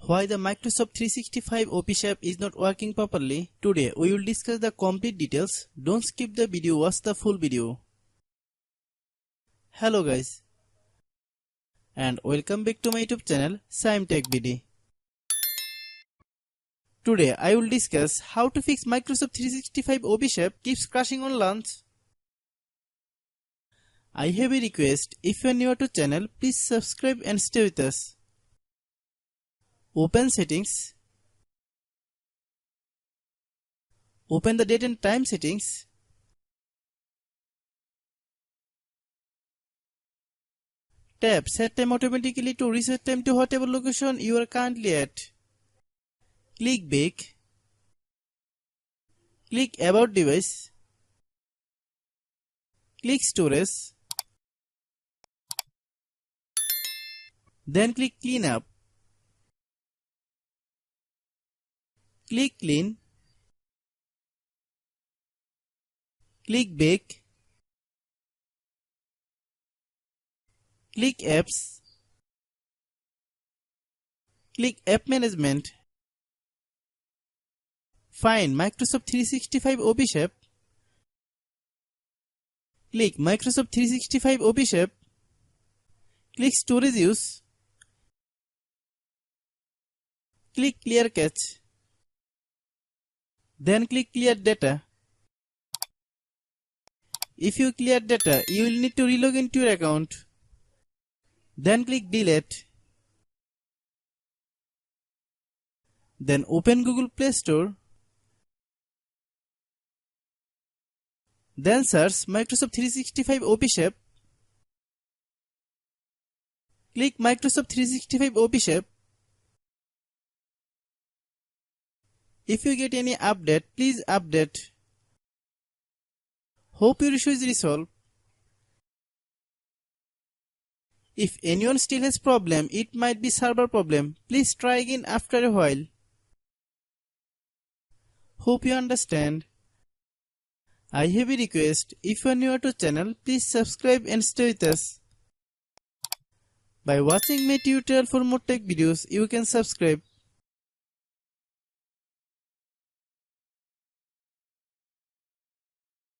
Why the Microsoft 365 Office app is not working properly? Today we will discuss the complete details. Don't skip the video, watch the full video. Hello guys, and welcome back to my YouTube channel Shaem Tech BD. Today I will discuss how to fix Microsoft 365 Office app keeps crashing on launch. I have a request. If you are new to channel, please subscribe and stay with us. Open settings. Open the date and time settings. Tap set time automatically to reset time to whatever location you are currently at. Click back. Click about device. Click storage. Then click clean up. Click clean. Click back. Click apps. Click app management. Find Microsoft 365 Office app. Click Microsoft 365 Office app. Click storage use. Click clear cache. Then click clear data. If you clear data, you will need to relog into your account. Then click delete. Then open Google Play Store. Then search Microsoft 365 Office app. Click Microsoft 365 Office app. If you get any update, please update. Hope your issue is resolved. If anyone still has problem, it might be server problem. Please try again after a while. Hope you understand. I have a request. If you are new to channel, please subscribe and stay with us. By watching my tutorial for more tech videos, you can subscribe.